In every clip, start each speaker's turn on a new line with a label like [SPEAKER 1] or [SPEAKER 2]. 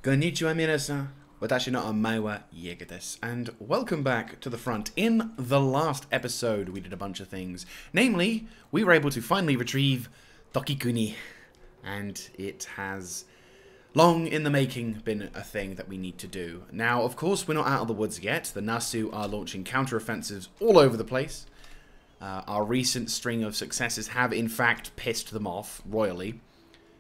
[SPEAKER 1] Konnichiwa minasan, watashi no omae wa Jaeger desu, and welcome back to the front. In the last episode, we did a bunch of things. Namely, we were able to finally retrieve Tokikuni, and it has long in the making been a thing that we need to do. Now, of course, we're not out of the woods yet. The Nasu are launching counter-offensives all over the place. Our recent string of successes have, in fact, pissed them off royally.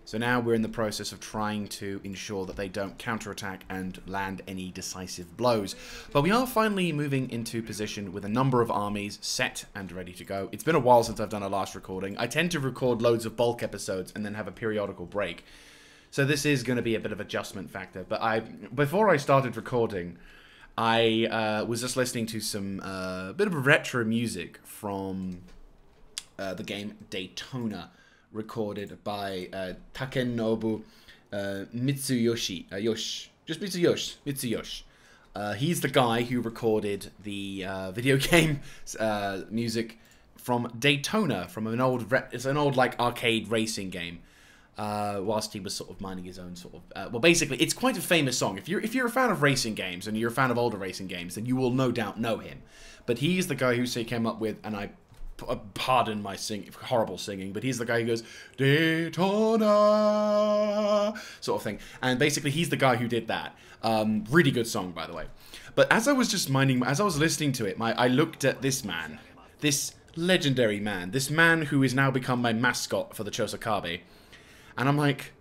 [SPEAKER 1] So now we're in the process of trying to ensure that they don't counterattack and land any decisive blows. But we are finally moving into position with a number of armies set and ready to go. It's been a while since I've done a last recording. I tend to record loads of bulk episodes and then have a periodical break. So this is going to be a bit of adjustment factor. But before I started recording, I was just listening to some bit of retro music from the game Daytona, recorded by Takenobu Mitsuyoshi. Mitsuyoshi. He's the guy who recorded the video game music from Daytona, from an old like arcade racing game. Whilst he was sort of minding his own sort of well, basically, it's quite a famous song. If you're a fan of racing games and you're a fan of older racing games, then you will no doubt know him. But he's the guy who came up with, and I pardon my horrible singing, but he's the guy who goes Daytona sort of thing, and basically he's the guy who did that. Really good song, by the way. But as I was listening to it, I looked at this man, this legendary man, this man who is now become my mascot for the Chosokabe, and I'm like,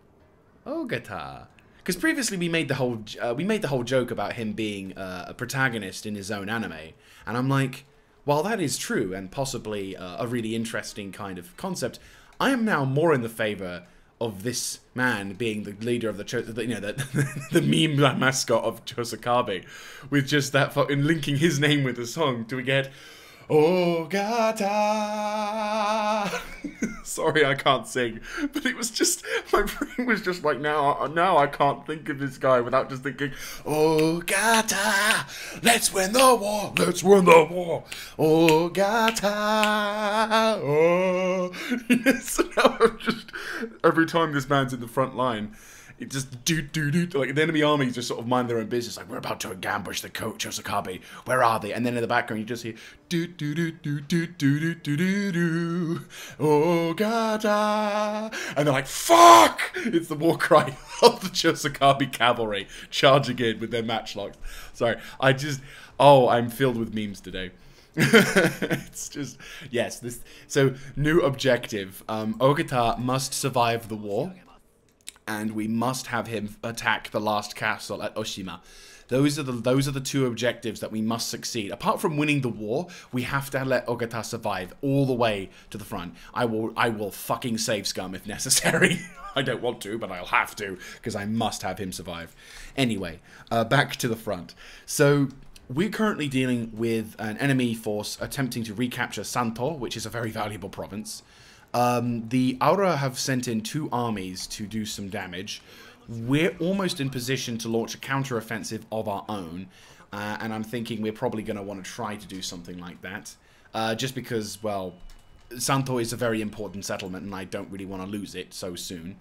[SPEAKER 1] Ogata. Because previously we made the whole joke about him being a protagonist in his own anime, and I'm like, while that is true and possibly a really interesting kind of concept, I am now more in the favor of this man being the leader of the meme mascot of Chosokabe, with just that fucking linking his name with the song to get Ogata. Sorry, I can't sing, but it was just, my brain was just like, now I can't think of this guy without just thinking, Ogata, let's win the war, Ogata, oh. So now I'm just, every time this man's in the front line, it just like the enemy armies just sort of mind their own business, like, we're about to ambush the Chosokabe, where are they? And then in the background you just hear oh gata, and they're like, fuck! It's the war cry of the Chosokabe cavalry charging in with their matchlocks. Sorry, I'm filled with memes today. It's just, yes, so new objective. Ogata must survive the war, and we must have him attack the last castle at Oshima. Those are the two objectives that we must succeed. Apart from winning the war, we have to let Ogata survive all the way to the front. I will fucking save scum if necessary. I don't want to, but I'll have to, because I must have him survive. Anyway, back to the front. So we're currently dealing with an enemy force attempting to recapture Santo, which is a very valuable province. The Aura have sent in 2 armies to do some damage. We're almost in position to launch a counter-offensive of our own, and I'm thinking we're probably going to want to try to do something like that. Just because, well, Santo is a very important settlement, and I don't really want to lose it so soon.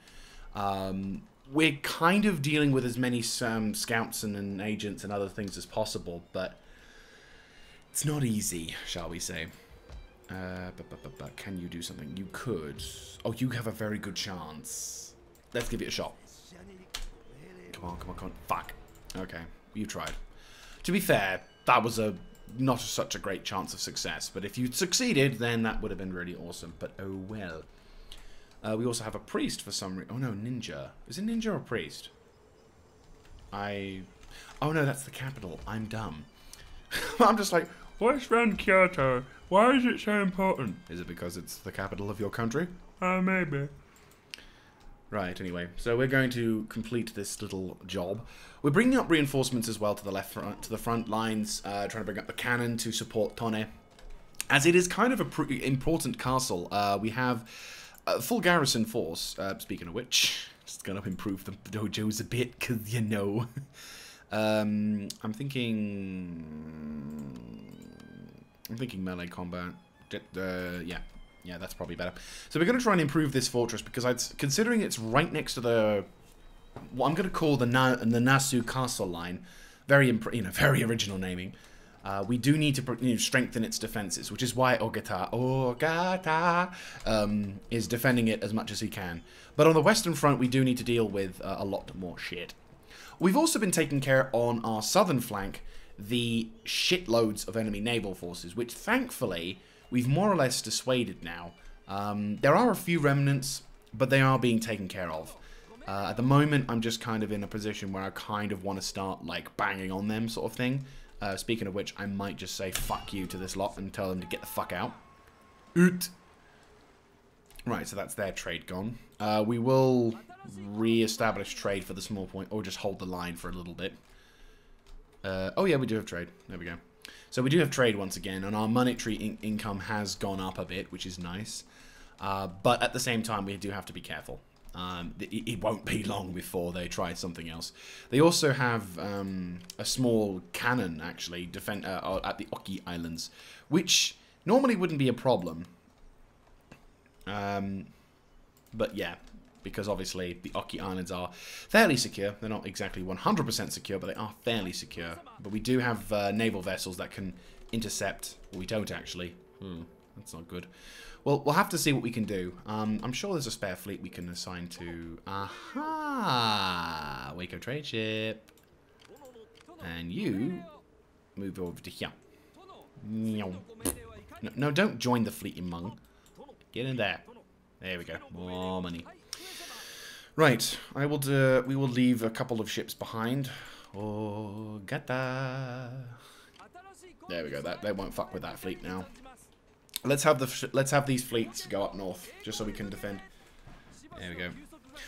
[SPEAKER 1] We're kind of dealing with as many scouts and agents and other things as possible, but it's not easy, shall we say. But can you do something? You could. Oh, you have a very good chance. Let's give it a shot. Come on. Fuck. Okay, you tried. To be fair, that was not such a great chance of success, but if you succeeded, then that would have been really awesome. But oh well. We also have a priest for some reason. Oh no, ninja. Is it ninja or priest? Oh no, that's the capital. I'm dumb. I'm just like, what's around Kyoto? Why is it so important? Is it because it's the capital of your country? Maybe. Right, anyway. So we're going to complete this little job. We're bringing up reinforcements as well to the front lines, trying to bring up the cannon to support Tone. As it is kind of a pretty important castle, we have a full garrison force. Speaking of which, just gonna improve the dojos a bit, because, you know. I'm thinking melee combat. Yeah, that's probably better. So we're going to try and improve this fortress, because considering it's right next to the what I'm going to call the Nasu castle line. Very very original naming. We do need to strengthen its defenses, which is why Ogata is defending it as much as he can. But on the Western Front, we do need to deal with a lot more shit. We've also been taking care on our southern flank the shitloads of enemy naval forces, which thankfully we've more or less dissuaded now. There are a few remnants, but they are being taken care of. At the moment, I'm just kind of in a position where I kind of want to start like banging on them sort of thing. Speaking of which, I might just say fuck you to this lot and tell them to get the fuck out. Oot. Right, so that's their trade gone. We will re-establish trade for the small point, or just hold the line for a little bit. Oh yeah, we do have trade. There we go. So we do have trade once again, and our monetary income has gone up a bit, which is nice. But at the same time, we do have to be careful. It won't be long before they try something else. They also have a small cannon, actually, at the Oki Islands, which normally wouldn't be a problem. But yeah, because obviously the Oki Islands are fairly secure. They're not exactly 100% secure, but they are fairly secure. But we do have naval vessels that can intercept. Well, we don't actually. That's not good. Well, we'll have to see what we can do. I'm sure there's a spare fleet we can assign to... Aha! Waco trade ship. And you move over to here. No, don't join the fleet, you mung. Get in there. There we go. More money. Right. We will leave a couple of ships behind. Oh, gata. There we go. They won't fuck with that fleet now. Let's have these fleets go up north, just so we can defend. There we go.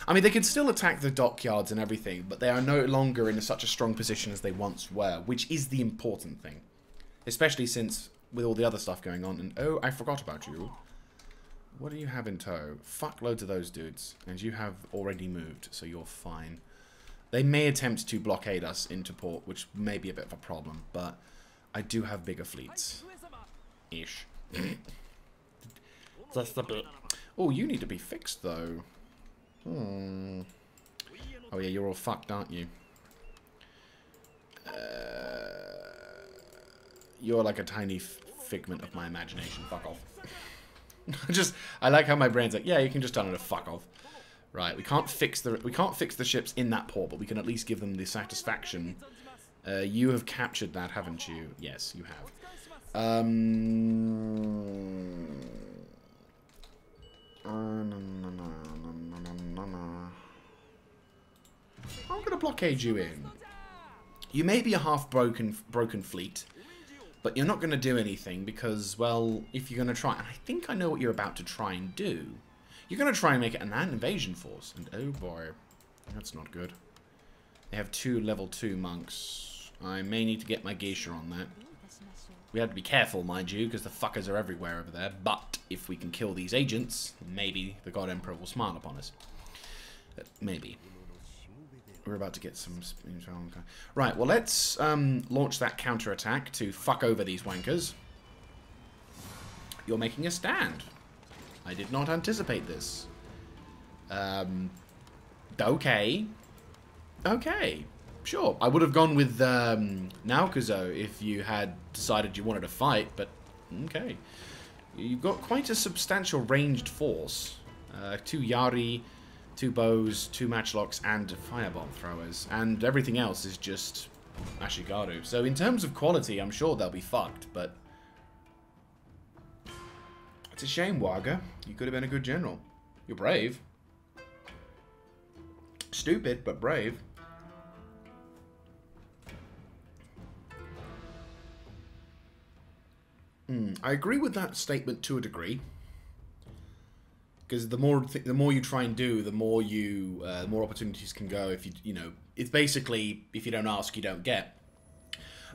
[SPEAKER 1] I mean, they can still attack the dockyards and everything, but they are no longer in such a strong position as they once were, which is the important thing. Especially since, with all the other stuff going on, and oh, I forgot about you. What do you have in tow? Fuck loads of those dudes, and you have already moved, so you're fine. They may attempt to blockade us into port, which may be a bit of a problem, but I do have bigger fleets. Ish. Just a bit. Oh, you need to be fixed though. Oh yeah, you're all fucked, aren't you? You're like a tiny figment of my imagination. Fuck off. I like how my brain's like, yeah, you can just tell them to fuck off. Right, we can't fix the ships in that port, but we can at least give them the satisfaction. You have captured that, haven't you? Yes, you have. I'm gonna blockade you in. You may be a half broken fleet, but you're not gonna do anything because, well, if you're gonna try, and I think I know what you're about to try and do. You're gonna try and make it an invasion force, and oh boy, that's not good. They have 2 level 2 monks. I may need to get my geisha on that. We have to be careful, mind you, because the fuckers are everywhere over there. But if we can kill these agents, maybe the God Emperor will smile upon us. Maybe. We're about to get some... Right, well, let's launch that counterattack to fuck over these wankers. You're making a stand. I did not anticipate this. Okay. Okay. Sure, I would have gone with Naokuzo if you had decided you wanted to fight, but okay. You've got quite a substantial ranged force. 2 Yari, 2 bows, 2 matchlocks, and firebomb throwers. And everything else is just Ashigaru. So in terms of quality, I'm sure they'll be fucked, but... It's a shame, Waga. You could have been a good general. You're brave. Stupid, but brave. I agree with that statement to a degree, because the more you try and do, the more opportunities can go. If you know, it's basically if you don't ask, you don't get.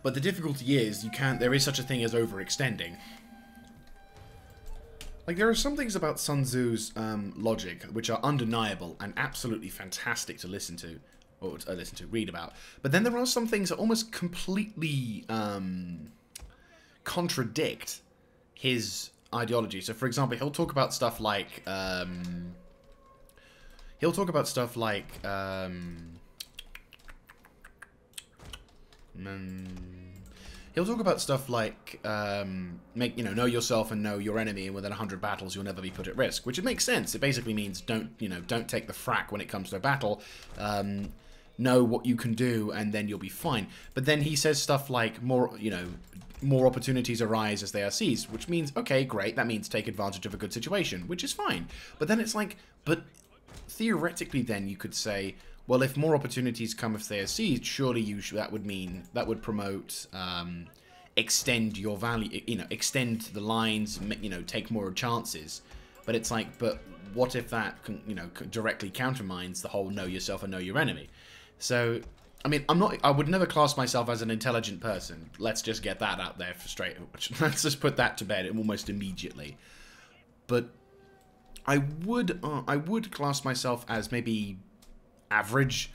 [SPEAKER 1] But the difficulty is there is such a thing as overextending. Like there are some things about Sun Tzu's logic which are undeniable and absolutely fantastic to listen to, or read about. But then there are some things that almost completely contradict his ideology. So, for example, he'll talk about stuff like He'll talk about stuff like he'll talk about stuff like know yourself and know your enemy, and within 100 battles you'll never be put at risk, which it makes sense. It basically means don't take the frack when it comes to a battle. Know what you can do, and then you'll be fine. But then he says stuff like more opportunities arise as they are seized, which means, okay, great, that means take advantage of a good situation, which is fine. But then it's like, but theoretically then you could say, well, if more opportunities come if they are seized, surely that would promote, extend your value, extend the lines, take more chances. But it's like, but what if that, directly countermines the whole know yourself and know your enemy? So, I mean, I would never class myself as an intelligent person. Let's just get that out there for straight. Let's just put that to bed almost immediately. But I would class myself as maybe average,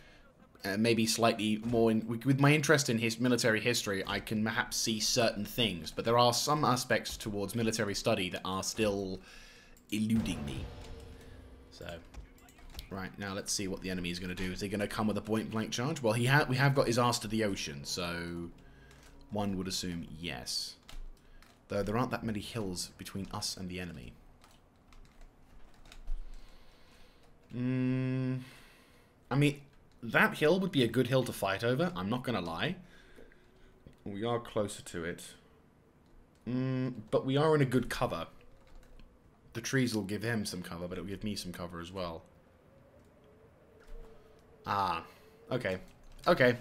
[SPEAKER 1] maybe slightly more. With my interest in his military history, I can perhaps see certain things, but there are some aspects towards military study that are still eluding me. So. Right, now let's see what the enemy is going to do. Is he going to come with a point-blank charge? Well, we have got his ass to the ocean, so one would assume yes. Though there aren't that many hills between us and the enemy. I mean, that hill would be a good hill to fight over, I'm not going to lie. We are closer to it. But we are in a good cover. The trees will give him some cover, but it will give me some cover as well. Ah, okay. Okay.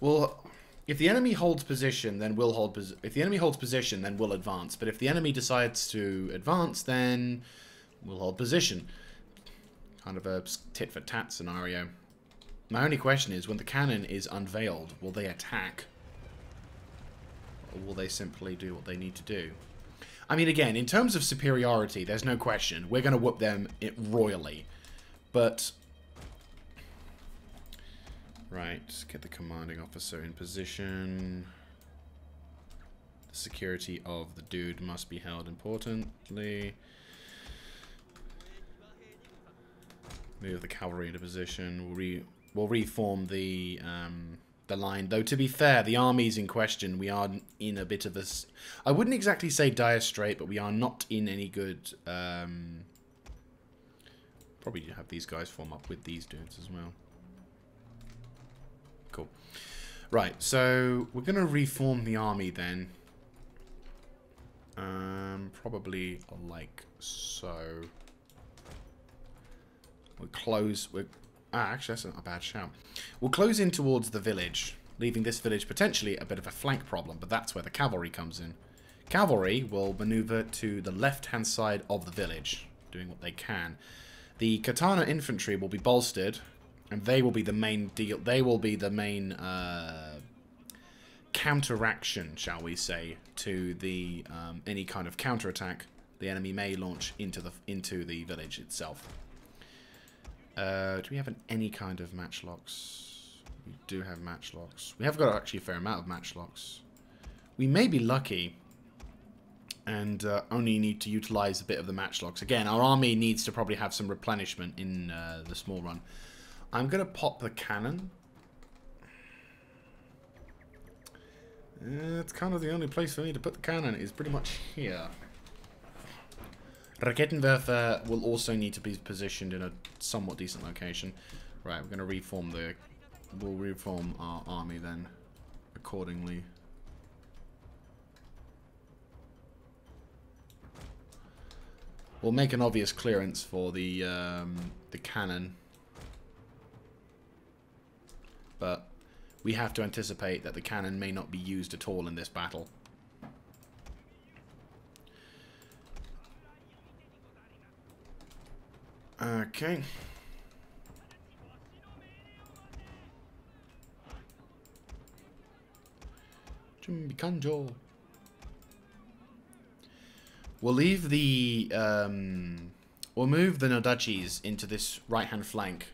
[SPEAKER 1] Well, if the enemy holds position, then we'll hold position. If the enemy holds position, then we'll advance. But if the enemy decides to advance, then we'll hold position. Kind of a tit-for-tat scenario. My only question is, when the cannon is unveiled, will they attack? Or will they simply do what they need to do? I mean, again, in terms of superiority, there's no question. We're going to whoop them royally. But... Right, get the commanding officer in position. The security of the dude must be held importantly. Move the cavalry into position. We'll reform the line. Though, to be fair, the armies in question, we are in a bit of a... I wouldn't exactly say dire strait, but we are not in any good... Probably have these guys form up with these dudes as well. Cool. Right, so we're going to reform the army then. Probably like so. We'll close... actually, that's not a bad shout. We'll close in towards the village, leaving this village potentially a bit of a flank problem, but that's where the cavalry comes in. Cavalry will maneuver to the left-hand side of the village, doing what they can. The katana infantry will be bolstered, and they will be the main deal. They will be the main counteraction, shall we say, to the any kind of counterattack the enemy may launch into the village itself. Do we have any kind of matchlocks? We do have matchlocks. We have got actually a fair amount of matchlocks. We may be lucky and only need to utilize a bit of the matchlocks. Again, our army needs to probably have some replenishment in the small run. I'm going to pop the cannon. It's kind of the only place for me to put the cannon is pretty much here. Rakettenwerfer will also need to be positioned in a somewhat decent location. Right, we're going to reform we'll reform our army then accordingly. We'll make an obvious clearance for the cannon. But we have to anticipate that the cannon may not be used at all in this battle. Okay. Kanjo. We'll leave the we'll move the Nodachis into this right-hand flank.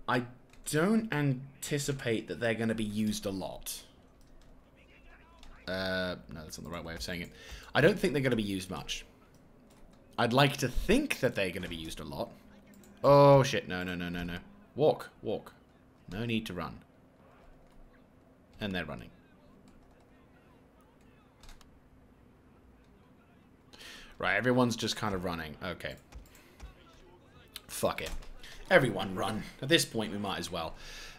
[SPEAKER 1] I don't anticipate that they're going to be used a lot. No, that's not the right way of saying it. I don't think they're going to be used much. I'd like to think that they're going to be used a lot. Oh, shit. No, no, no, no, no. Walk, walk. No need to run. And they're running. Right, everyone's just kind of running. Okay. Fuck it. Everyone run. At this point, we might as well.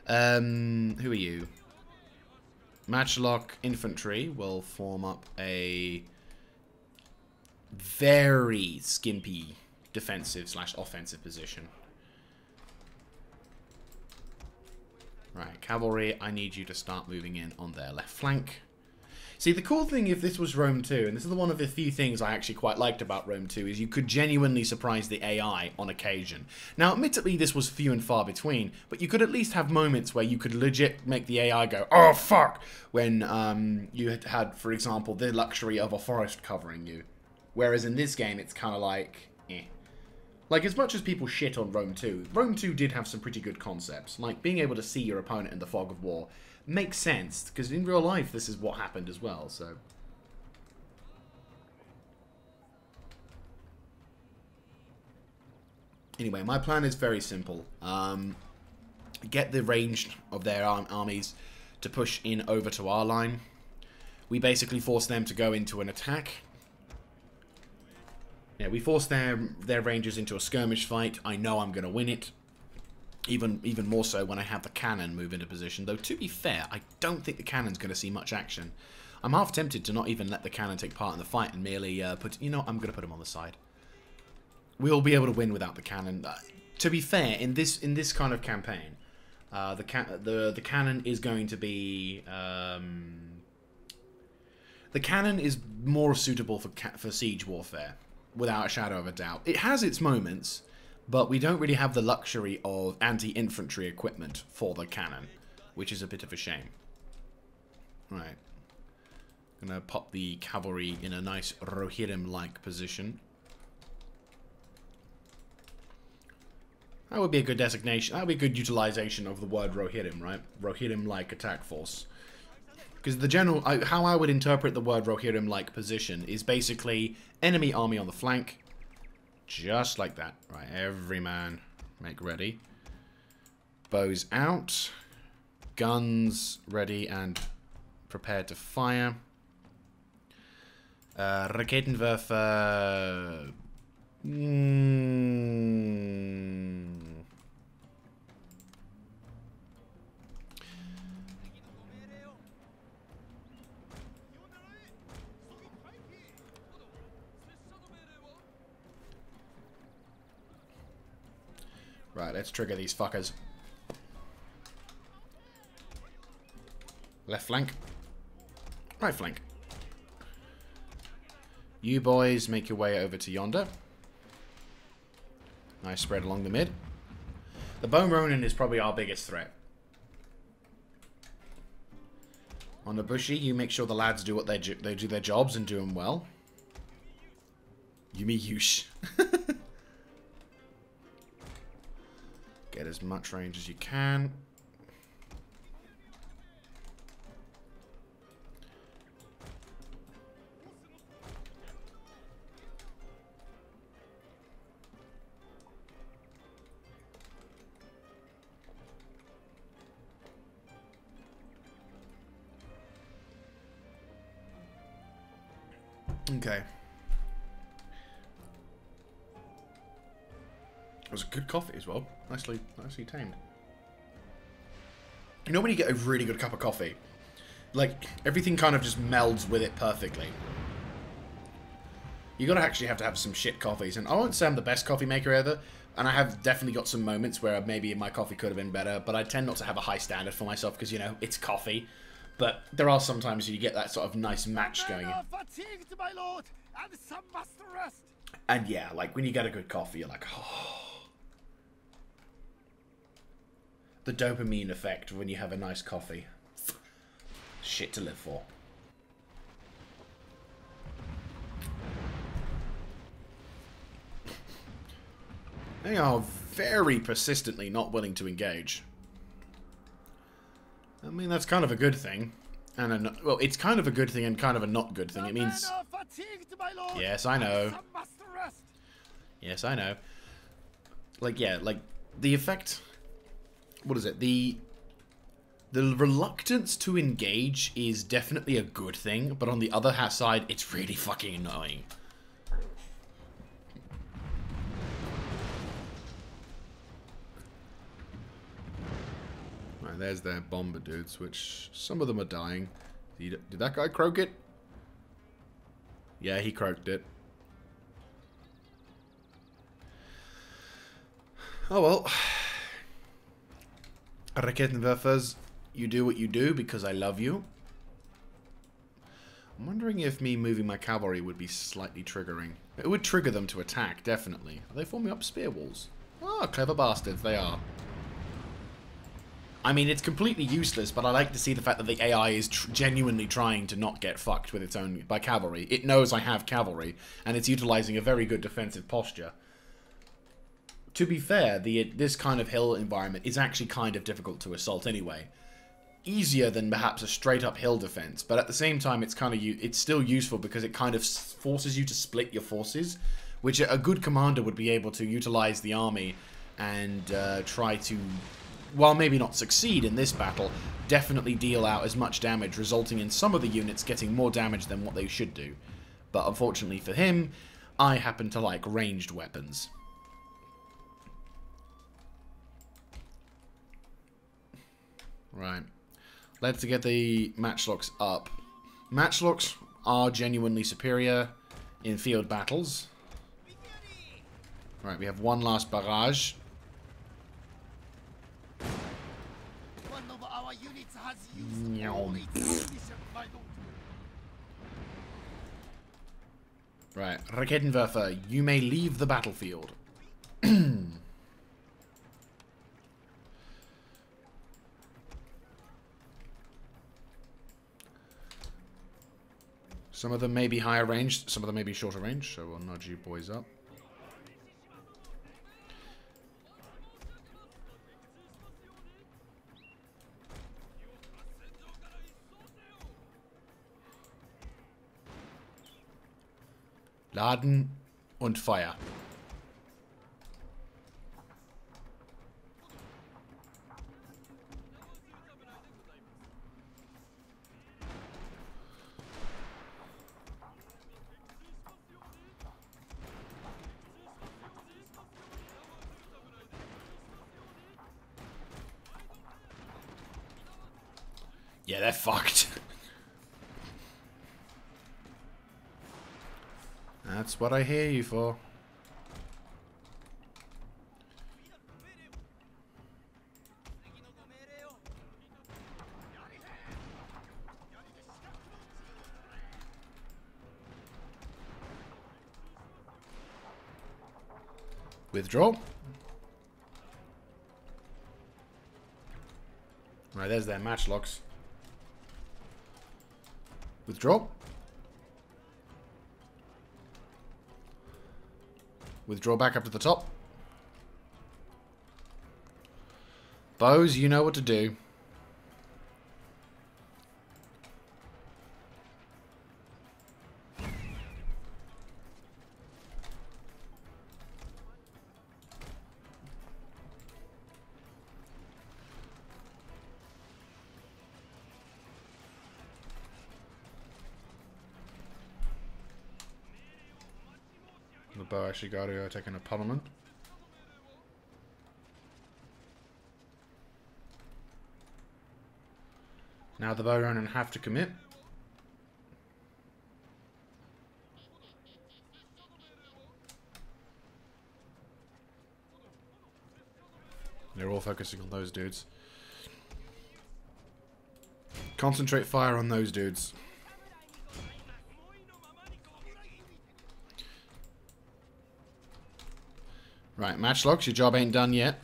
[SPEAKER 1] Who are you? Matchlock infantry will form up a very skimpy defensive / offensive position. Right, cavalry, I need you to start moving in on their left flank. See, the cool thing if this was Rome 2, and this is one of the few things I actually quite liked about Rome 2, is you could genuinely surprise the AI on occasion. Now, admittedly, this was few and far between, but you could at least have moments where you could legit make the AI go, oh, fuck, when you had, for example, the luxury of a forest covering you. Whereas in this game, it's kind of like, eh. Like, as much as people shit on Rome 2, Rome 2 did have some pretty good concepts. Like, being able to see your opponent in the fog of war makes sense, because in real life, this is what happened as well, so... Anyway, my plan is very simple. Get the range of their armies to push in over to our line. We basically force them to go into an attack. Yeah, we force their rangers into a skirmish fight. I know I'm going to win it. Even more so when I have the cannon move into position. Though, to be fair, I don't think the cannon's going to see much action. I'm half tempted to not even let the cannon take part in the fight and merely put... You know, I'm going to put him on the side. We'll be able to win without the cannon. To be fair, in this kind of campaign, the cannon is going to be... the cannon is more suitable for siege warfare, without a shadow of a doubt. It has its moments... But we don't really have the luxury of anti-infantry equipment for the cannon, which is a bit of a shame. Right. Gonna pop the cavalry in a nice Rohirrim-like position. That would be a good designation. That would be a good utilization of the word Rohirrim, right? Rohirrim-like attack force. Because the general... how I would interpret the word Rohirrim-like position is basically enemy army on the flank... Just like that. Right, every man make ready. Bows out. Guns ready and prepared to fire. Raketenwerfer. Right, let's trigger these fuckers. Left flank. Right flank. You boys make your way over to yonder. Nice spread along the mid. The Bone Ronin is probably our biggest threat. On the bushy, you make sure the lads do what they do their jobs and do them well. Yumi Yush. Get as much range as you can. Okay. It was a good coffee as well. Nicely tamed. You know when you get a really good cup of coffee? Like, everything kind of just melds with it perfectly. You gotta actually have to have some shit coffees. And I won't say I'm the best coffee maker ever. And I have definitely got some moments where maybe my coffee could have been better. But I tend not to have a high standard for myself because, you know, it's coffee. But there are some times you get that sort of nice match going.
[SPEAKER 2] Fatigued, my lord, and some must rest.
[SPEAKER 1] And yeah, like when you get a good coffee, you're like, oh. The dopamine effect when you have a nice coffee. Shit to live for. They are very persistently not willing to engage. I mean, that's kind of a good thing. And well, it's kind of a good thing and kind of a not good thing. It means...
[SPEAKER 2] Fatigued, my lord,
[SPEAKER 1] yes, I know.
[SPEAKER 2] some must rest.
[SPEAKER 1] Yes, I know. like, yeah, like, the effect... What is it? The reluctance to engage is definitely a good thing, but on the other side, it's really fucking annoying. Right, there's their bomber dudes, which some of them are dying. Did that guy croak it? Yeah, he croaked it. Oh well. Raketenwerfers, you do what you do because I love you. I'm wondering if me moving my cavalry would be slightly triggering. It would trigger them to attack, definitely. Are they forming up spear walls? Oh, clever bastards, they are. I mean, it's completely useless, but I like to see the fact that the AI is genuinely trying to not get fucked with its own by cavalry. It knows I have cavalry, and it's utilizing a very good defensive posture. To be fair, this kind of hill environment is actually kind of difficult to assault anyway. Easier than perhaps a straight-up hill defense, but at the same time, it's still useful because it kind of forces you to split your forces, which a good commander would be able to utilize the army and try to, while maybe not succeed in this battle, definitely deal out as much damage, resulting in some of the units getting more damage than what they should do. But unfortunately for him, I happen to like ranged weapons. Right. Let's get the matchlocks up. Matchlocks are genuinely superior in field battles. Right, we have one last barrage.
[SPEAKER 2] One of our units has used all its ammunition, my lord.
[SPEAKER 1] Right, Raketenwerfer, you may leave the battlefield. Some of them may be higher range, some of them may be shorter range, so we'll nudge you boys up. Laden und Feuer. Yeah, they're fucked. That's what I hear you for. Withdraw. Right, there's their matchlocks. Withdraw. Withdraw back up to the top. Bows, you know what to do. The bow actually got to taking a pummel. Now the bowrunner have to commit. They're all focusing on those dudes. Concentrate fire on those dudes. Right, matchlocks, your job ain't done yet.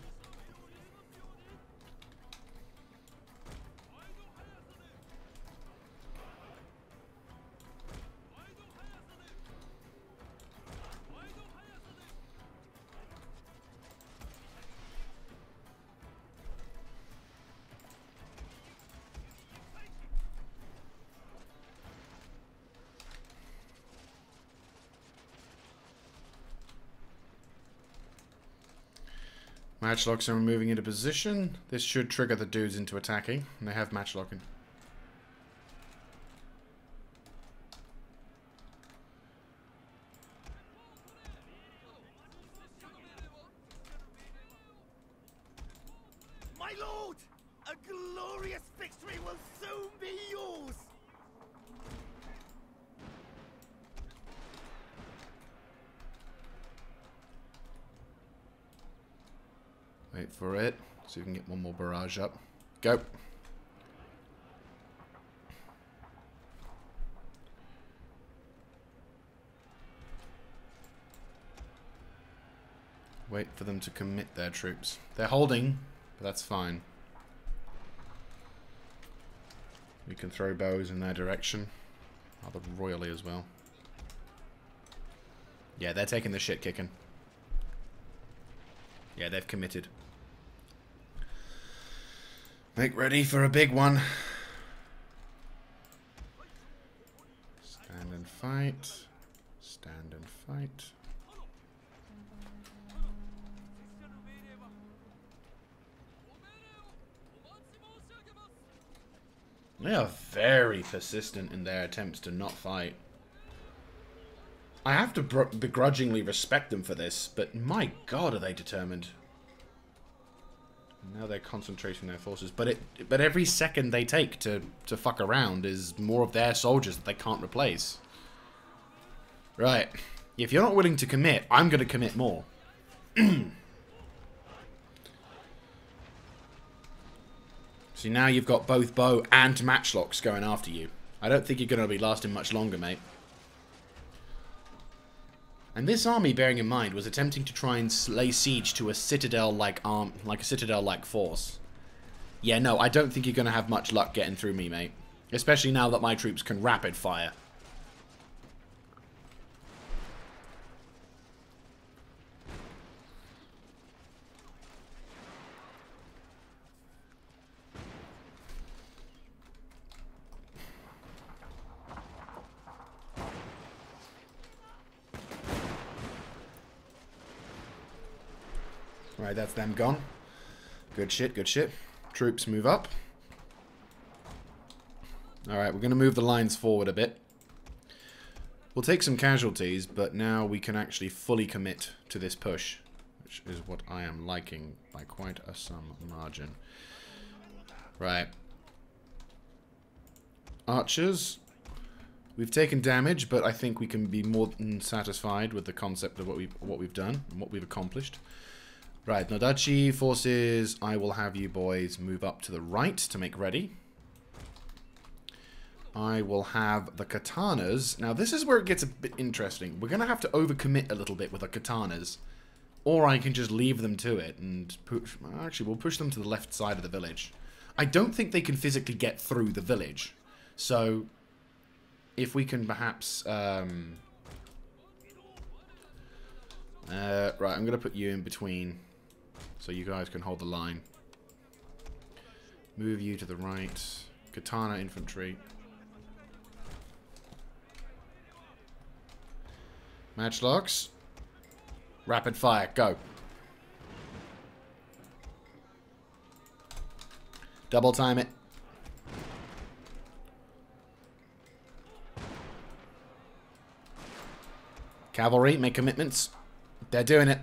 [SPEAKER 1] Matchlocks are moving into position. This should trigger the dudes into attacking. And they have matchlocking.
[SPEAKER 2] My lord! A glorious victory will soon be yours!
[SPEAKER 1] Wait for it. So we can get one more barrage up. Go. Wait for them to commit their troops. They're holding, but that's fine. We can throw bows in their direction. Rather royally as well. Yeah, they're taking the shit kicking. Yeah, they've committed. Make ready for a big one. Stand and fight. Stand and fight. They are very persistent in their attempts to not fight. I have to begrudgingly respect them for this, but my god are they determined. Now they're concentrating their forces, but every second they take to fuck around is more of their soldiers that they can't replace. Right. If you're not willing to commit, I'm going to commit more. See, now you've got both bow and matchlocks going after you. I don't think you're going to be lasting much longer, mate. And this army, bearing in mind, was attempting to try and lay siege to a citadel-like citadel-like force. Yeah, no, I don't think you're going to have much luck getting through me, mate. Especially now that my troops can rapid fire. Right, that's them gone. Good shit, good shit. Troops move up. Alright, we're going to move the lines forward a bit. We'll take some casualties, but now we can actually fully commit to this push, which is what I am liking by quite some margin. Right. Archers. We've taken damage, but I think we can be more than satisfied with the concept of what we've done and what we've accomplished. Right, Nodachi forces, I will have you boys move up to the right to make ready. I will have the katanas. Now, this is where it gets a bit interesting. We're going to have to overcommit a little bit with the katanas. Or I can just leave them to it and push... Actually, we'll push them to the left side of the village. I don't think they can physically get through the village. So, if we can perhaps... right, I'm going to put you in between... So you guys can hold the line. Move you to the right. Katana infantry. Matchlocks. Rapid fire. Go. Double time it. Cavalry, make commitments. They're doing it.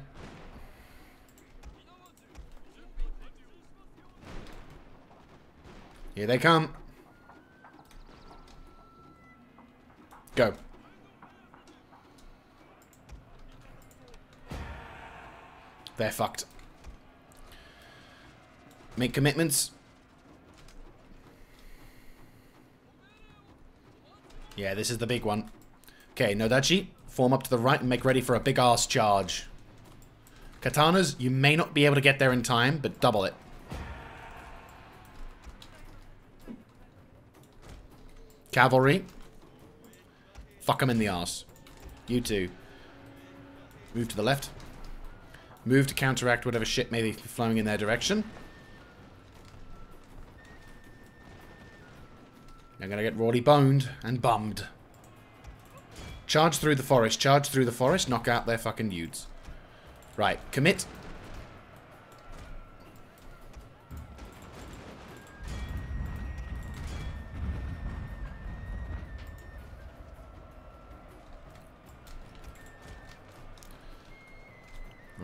[SPEAKER 1] Here they come. Go. They're fucked. Make commitments. Yeah, this is the big one. Okay, Nodachi, form up to the right and make ready for a big-ass charge. Katanas, you may not be able to get there in time, but double it. Cavalry. Fuck them in the arse. You two. Move to the left. Move to counteract whatever shit may be flowing in their direction. They're gonna get rawly boned and bummed. Charge through the forest. Charge through the forest. Knock out their fucking dudes. Right. Commit.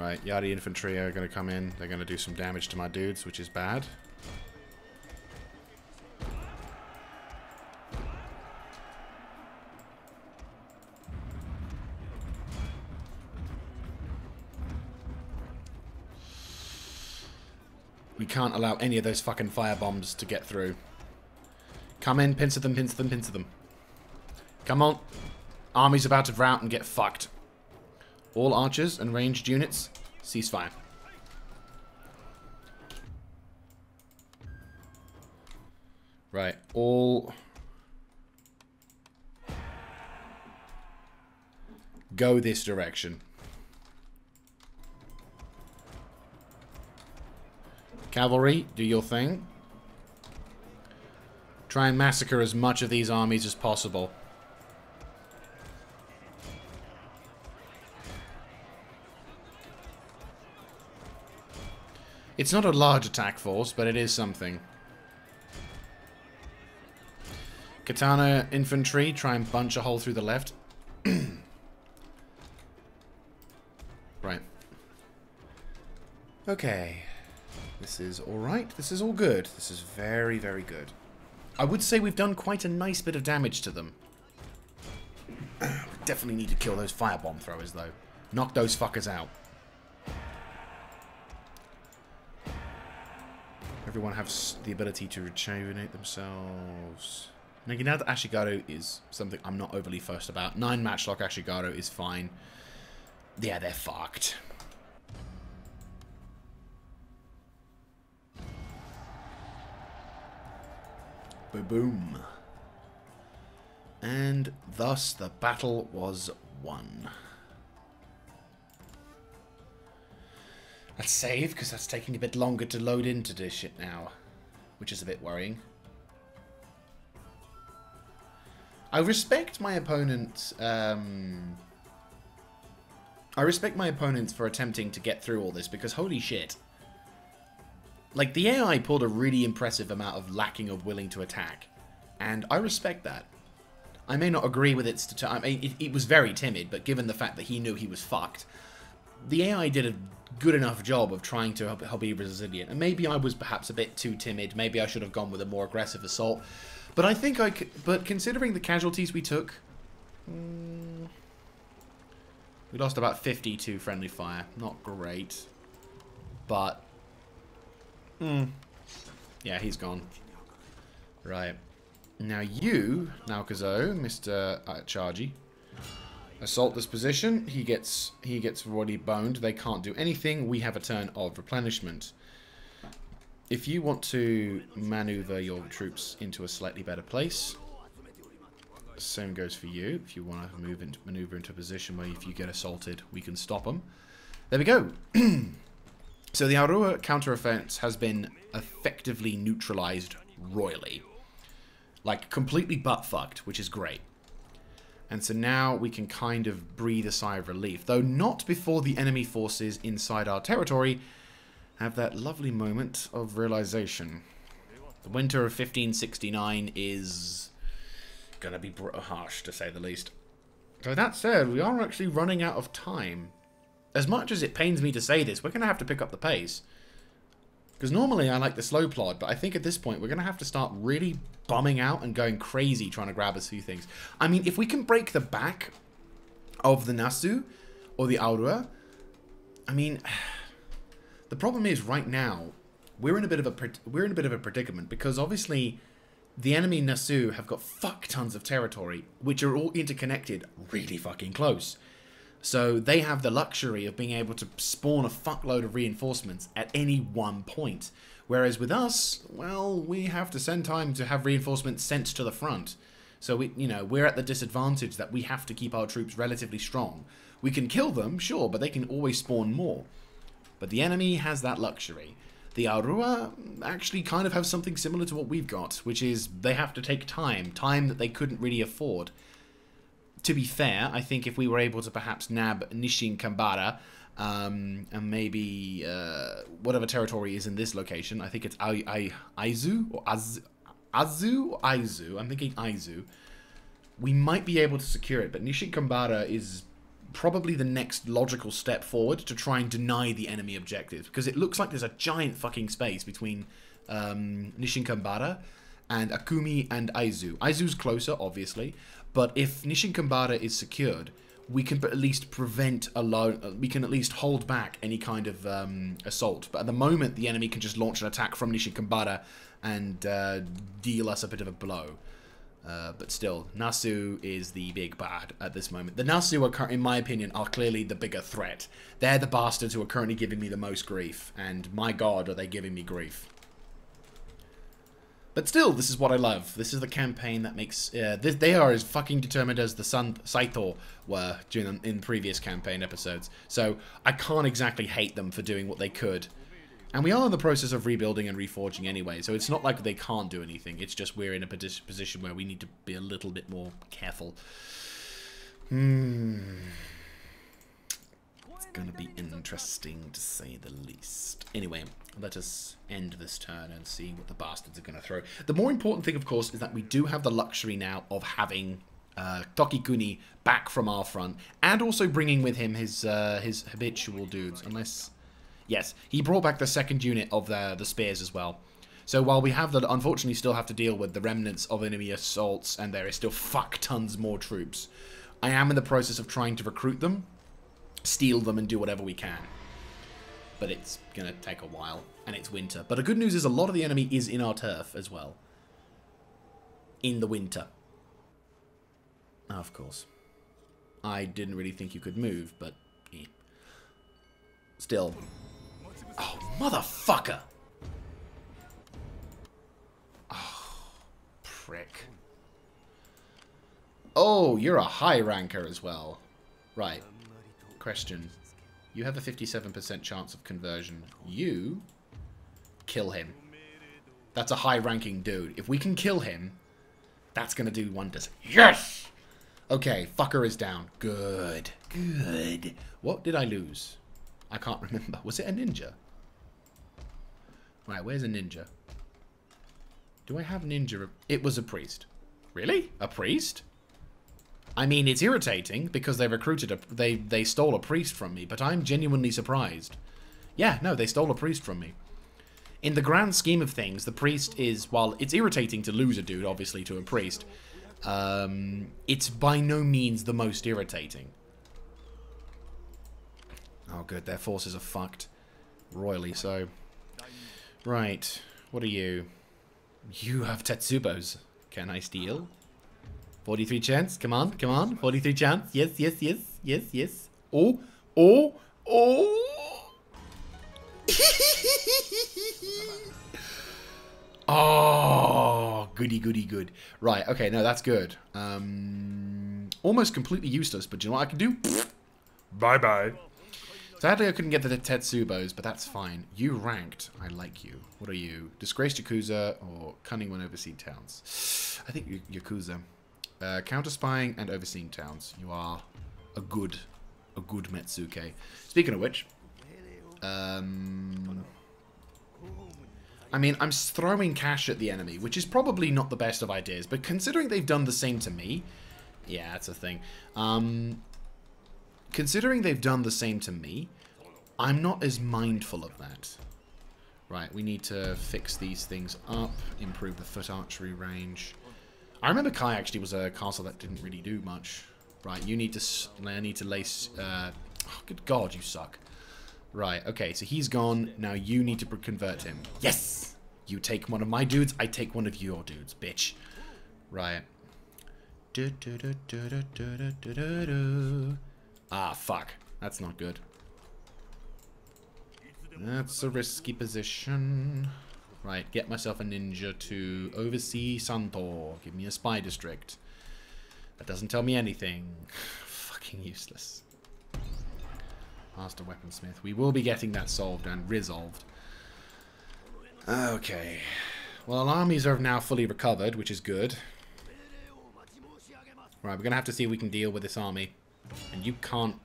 [SPEAKER 1] Right, Yari infantry are going to come in. They're going to do some damage to my dudes, which is bad. We can't allow any of those fucking fire bombs to get through. Come in, pincer them, pincer them, pincer them. Come on. Army's about to rout and get fucked. All archers and ranged units, ceasefire. Right, all... go this direction. Cavalry, do your thing. Try and massacre as much of these armies as possible. It's not a large attack force, but it is something. Katana infantry, try and punch a hole through the left. Right. Okay. This is alright. This is all good. This is very, very good. I would say we've done quite a nice bit of damage to them. We definitely need to kill those firebomb throwers, though. Knock those fuckers out. Everyone has the ability to rejuvenate themselves. Now, you know that Ashigaru is something I'm not overly fussed about. 9 matchlock Ashigaru is fine. Yeah, they're fucked. Boom. And thus the battle was won. Let's save, because that's taking a bit longer to load into this shit now. Which is a bit worrying. I respect my opponents. I respect my opponents for attempting to get through all this, because holy shit. Like, the AI pulled a really impressive amount of lacking of willing to attack. And I respect that. I may not agree with its... I mean, it was very timid, but given the fact that he knew he was fucked, the AI did a good enough job of trying to help be resilient. And maybe I was perhaps a bit too timid. Maybe I should have gone with a more aggressive assault. But I think I could... But considering the casualties we took... we lost about 50 to friendly fire. Not great. But... yeah, he's gone. Right. Now you, Naokazo, Mr. Chargy, assault this position. He gets already boned. They can't do anything. We have a turn of replenishment. If you want to maneuver your troops into a slightly better place, same goes for you. If you want to maneuver into a position where if you get assaulted, we can stop them. There we go. So the Aurora counter-offense has been effectively neutralized royally. Like, completely butt-fucked, which is great. And so now we can kind of breathe a sigh of relief. Though not before the enemy forces inside our territory have that lovely moment of realization. The winter of 1569 is gonna be harsh, to say the least. So that said, we are actually running out of time. As much as it pains me to say this, we're going to have to pick up the pace. Because normally I like the slow plod, but I think at this point we're going to have to start really bumming out and going crazy trying to grab a few things. I mean, if we can break the back of the Nasu or the Aurora, I mean, the problem is right now we're in a bit of a predicament because obviously the enemy Nasu have got fuck tons of territory which are all interconnected really fucking close. So they have the luxury of being able to spawn a fuckload of reinforcements at any one point. Whereas with us, well, we have to send time to have reinforcements sent to the front. So we're at the disadvantage that we have to keep our troops relatively strong. We can kill them, sure, but they can always spawn more. But the enemy has that luxury. The Aurora actually kind of have something similar to what we've got, which is they have to take time that they couldn't really afford. To be fair, I think if we were able to perhaps nab Nishin Kambara, and maybe whatever territory is in this location, I think it's Aizu or Azu or Aizu. I'm thinking Aizu. We might be able to secure it, but Nishin Kambara is probably the next logical step forward to try and deny the enemy objectives. Because it looks like there's a giant fucking space between Nishinkambara and Akumi and Aizu. Aizu's closer, obviously. But if Nishinkambara is secured, we can at least we can at least hold back any kind of assault. But at the moment, the enemy can just launch an attack from Nishinkambara and deal us a bit of a blow. But still, Nasu is the big bad at this moment. The Nasu, in my opinion, are clearly the bigger threat. They're the bastards who are currently giving me the most grief. And my god, are they giving me grief. But still, this is what I love. This is the campaign that makes... they are as fucking determined as the Saito were in previous campaign episodes. So, I can't exactly hate them for doing what they could. And we are in the process of rebuilding and reforging anyway, so it's not like they can't do anything. It's just we're in a position where we need to be a little bit more careful. It's gonna be interesting to say the least. Anyway, let us end this turn and see what the bastards are gonna throw. The more important thing, of course, is that we do have the luxury now of having Tokikuni back from our front, and also bringing with him his habitual dudes, unless... Yes, he brought back the second unit of the spears as well. So while we have unfortunately still have to deal with the remnants of enemy assaults, and there is still fuck tons more troops, I am in the process of trying to recruit them, steal them, and do whatever we can. But it's gonna take a while, and it's winter. But the good news is a lot of the enemy is in our turf as well. In the winter. Of course. I didn't really think you could move, but... Eh. Still... Oh, motherfucker! Oh, prick. Oh, you're a high ranker as well. Right. Question. You have a 57% chance of conversion. You kill him. That's a high-ranking dude. If we can kill him, that's going to do wonders. Yes! Okay, fucker is down. Good. Good. What did I lose? I can't remember. Was it a ninja? Right, where's a ninja? Do I have ninja? It was a priest. Really? A priest? I mean, it's irritating because they recruited they stole a priest from me, but I'm genuinely surprised. Yeah, no, they stole a priest from me. In the grand scheme of things, the priest is, while it's irritating to lose a dude, obviously, to a priest, it's by no means the most irritating. Oh, good. Their forces are fucked. Royally so. Right. What are you? You have Tetsubos. Can I steal? 43 chance. Come on. Come on. 43 chance. Yes, yes, yes. Yes, yes. Oh. Oh. Oh. Oh. Goody, goody, good. Right. Okay. No, that's good. Almost completely useless, but do you know what I can do? Bye-bye. Sadly, I couldn't get the Tetsubos, but that's fine. You ranked. I like you. What are you? Disgraced Yakuza or cunning when overseeing towns? I think Yakuza. Counter-spying and overseeing towns. You are a good Metsuke. Speaking of which, I mean, I'm throwing cash at the enemy, which is probably not the best of ideas, but considering they've done the same to me, yeah, that's a thing. Considering they've done the same to me, I'm not as mindful of that. Right, we need to fix these things up, improve the foot archery range. I remember Kai actually was a castle that didn't really do much. Right, you need to... I need to lace... oh, good God, you suck. Right, okay, so he's gone. Now you need to convert him. Yes! You take one of my dudes, I take one of your dudes, bitch. Right. Ah, fuck. That's not good. That's a risky position. Right, get myself a ninja to oversee Santo. Give me a spy district. That doesn't tell me anything. Fucking useless. Master Weaponsmith. We will be getting that solved and resolved. Okay. Well, armies are now fully recovered, which is good. Right, we're going to have to see if we can deal with this army. And you can't...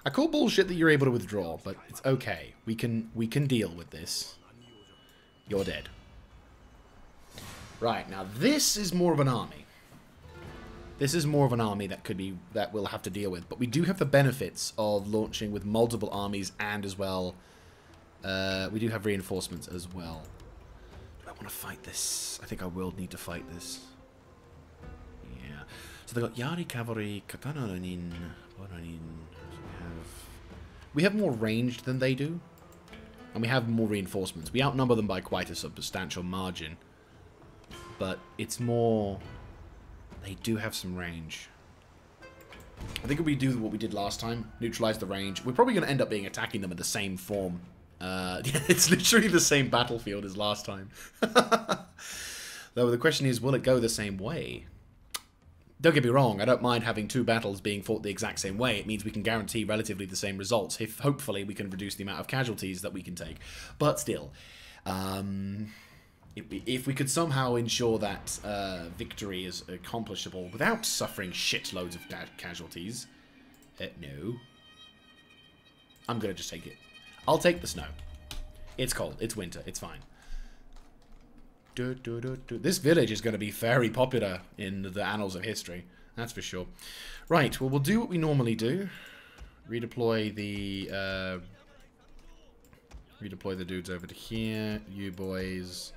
[SPEAKER 1] I call bullshit that you're able to withdraw, but it's okay. We can deal with this. You're dead. Right, now this is more of an army. This is more of an army that we'll have to deal with. But we do have the benefits of launching with multiple armies and as well... we do have reinforcements as well. Do I want to fight this? I think I will need to fight this. Yeah. So they've got Yari Cavalry, Katana Ronin, Boranin. We have more ranged than they do. And we have more reinforcements. We outnumber them by quite a substantial margin. But it's more... They do have some range. I think if we do what we did last time, neutralize the range, we're probably going to end up being attacking them in the same form. It's literally the same battlefield as last time. Though the question is, will it go the same way? Don't get me wrong, I don't mind having two battles being fought the exact same way. It means we can guarantee relatively the same results. If hopefully we can reduce the amount of casualties that we can take. But still, if we could somehow ensure that victory is accomplishable without suffering shitloads of casualties, no. I'm going to just take it. I'll take the snow. It's cold. It's winter. It's fine. This village is going to be very popular in the annals of history. That's for sure. Right. Well, we'll do what we normally do. Redeploy the dudes over to here. You boys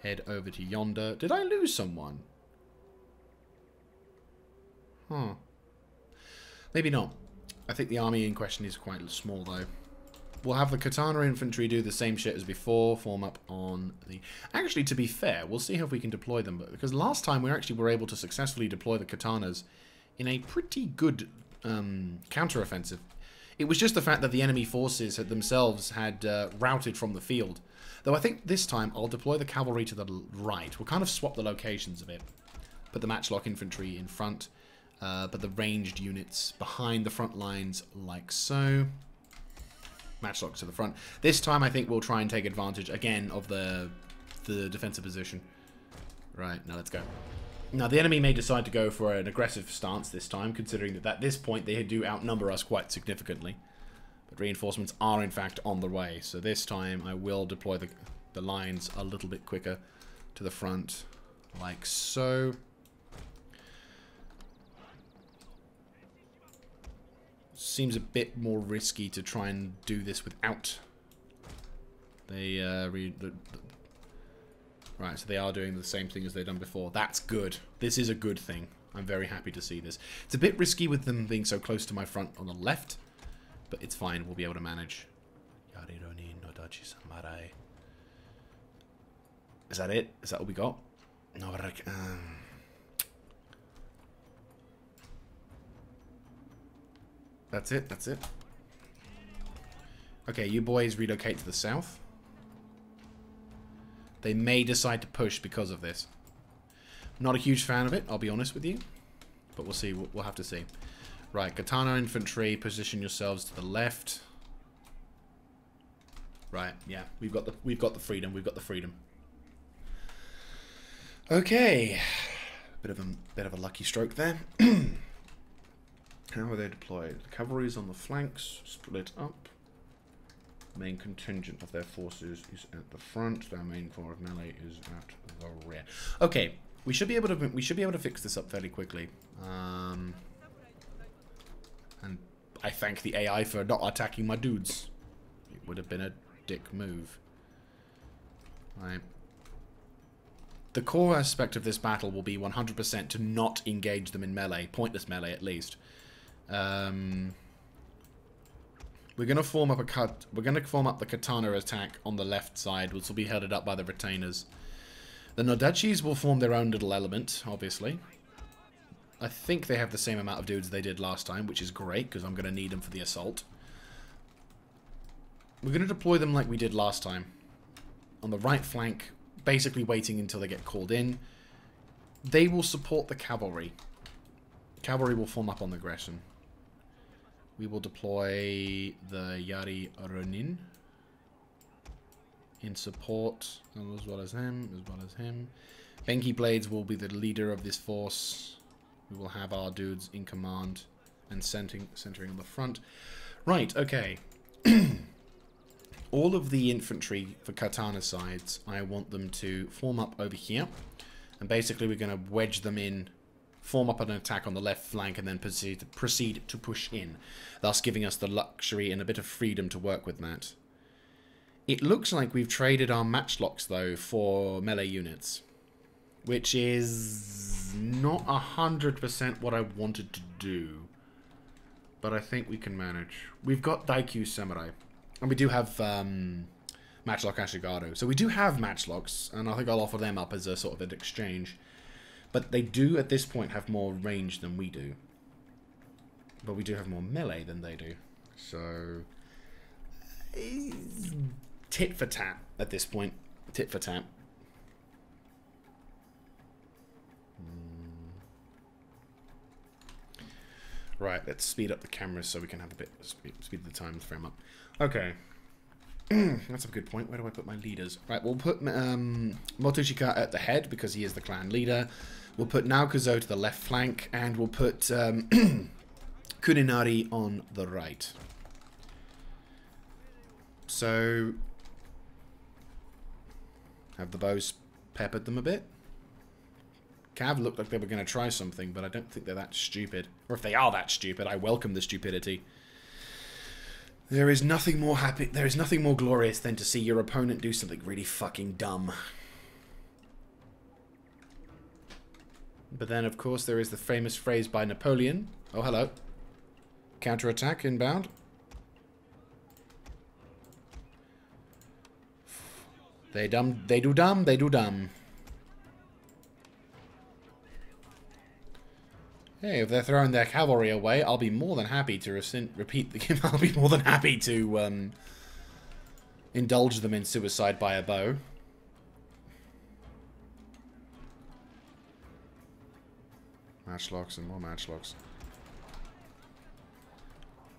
[SPEAKER 1] head over to yonder. Did I lose someone? Huh. Maybe not. I think the army in question is quite small, though. We'll have the Katana infantry do the same shit as before, form up on the... Actually, to be fair, we'll see if we can deploy them, because last time we actually were able to successfully deploy the Katanas in a pretty good counter-offensive. It was just the fact that the enemy forces themselves had routed from the field. Though I think this time I'll deploy the cavalry to the right. We'll kind of swap the locations a bit. Put the matchlock infantry in front, but the ranged units behind the front lines like so. Matchlocks to the front. This time I think we'll try and take advantage again of the defensive position. Right, now let's go. Now the enemy may decide to go for an aggressive stance this time, considering that at this point they do outnumber us quite significantly. But reinforcements are in fact on the way. So this time I will deploy the lines a little bit quicker to the front, like so. Seems a bit more risky to try and do this without right, so they are doing the same thing as they've done before. That's good. This is a good thing. I'm very happy to see this. It's a bit risky with them being so close to my front on the left, but it's fine. We'll be able to manage. Is that it? Is that all we got? No, but that's it, that's it. Okay, you boys relocate to the south. They may decide to push because of this. Not a huge fan of it, I'll be honest with you. But we'll see, we'll have to see. Right, Katana infantry, position yourselves to the left. Right, yeah, we've got the freedom, we've got the freedom. Okay. Bit of a lucky stroke there. How are they deployed? The cavalry is on the flanks, split up. Main contingent of their forces is at the front. Their main force of melee is at the rear. Okay, we should be able to fix this up fairly quickly. And I thank the AI for not attacking my dudes. It would have been a dick move. Right. The core aspect of this battle will be 100% to not engage them in melee, pointless melee at least. We're gonna form up the Katana attack on the left side, which will be headed up by the retainers. The Nodachis will form their own little element, obviously. I think they have the same amount of dudes they did last time, which is great because I'm gonna need them for the assault. We're gonna deploy them like we did last time, on the right flank, basically waiting until they get called in. They will support the cavalry. Cavalry will form up on the aggression. We will deploy the Yari Ronin in support, as well as him, Benki Blades will be the leader of this force. We will have our dudes in command and centering on the front. Right, okay. All of the infantry for Katana sides, I want them to form up over here. And basically we're going to wedge them in form up an attack on the left flank, and then proceed to push in, thus giving us the luxury and a bit of freedom to work with that. It looks like we've traded our matchlocks, though, for melee units, which is not 100% what I wanted to do, but I think we can manage. We've got Daikyu Samurai, and we do have Matchlock Ashigaru. So we do have matchlocks, and I think I'll offer them up as a sort of an exchange. But they do, at this point, have more range than we do. But we do have more melee than they do. So, tit for tat at this point. Tit for tat. Right, let's speed up the cameras so we can have a bit speed the time frame up. Okay. That's a good point. Where do I put my leaders? Right, we'll put Motoshika at the head because he is the clan leader. We'll put Naokuzo to the left flank, and we'll put Kuninari on the right. So, have the bows peppered them a bit. Cav looked like they were going to try something, but I don't think they're that stupid. Or if they are that stupid, I welcome the stupidity. There is nothing more glorious than to see your opponent do something really fucking dumb. But then, of course, there is the famous phrase by Napoleon. Oh, hello. Counterattack inbound. They do dumb. Hey, if they're throwing their cavalry away, I'll be more than happy to repeat the I'll be more than happy to indulge them in suicide by a bow. Matchlocks and more matchlocks.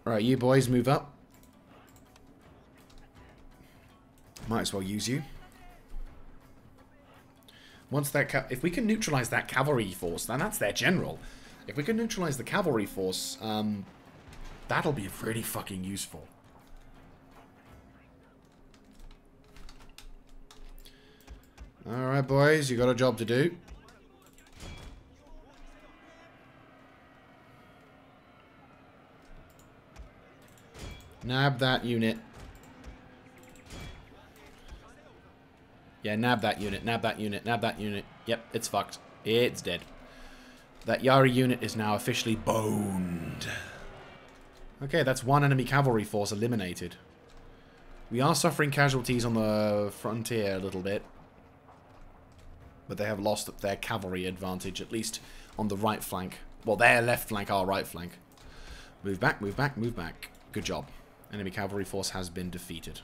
[SPEAKER 1] Alright, you boys move up. Might as well use you. Once that if we can neutralize that cavalry force, then that's their general. If we can neutralize the cavalry force, that'll be really fucking useful. Alright, boys, you got a job to do. Nab that unit. Yeah, nab that unit, nab that unit, nab that unit. Yep, it's fucked. It's dead. That Yari unit is now officially boned. Okay, that's one enemy cavalry force eliminated. We are suffering casualties on the frontier a little bit. But they have lost their cavalry advantage, at least on the right flank. Well, their left flank, our right flank. Move back, move back, move back. Good job. Enemy cavalry force has been defeated.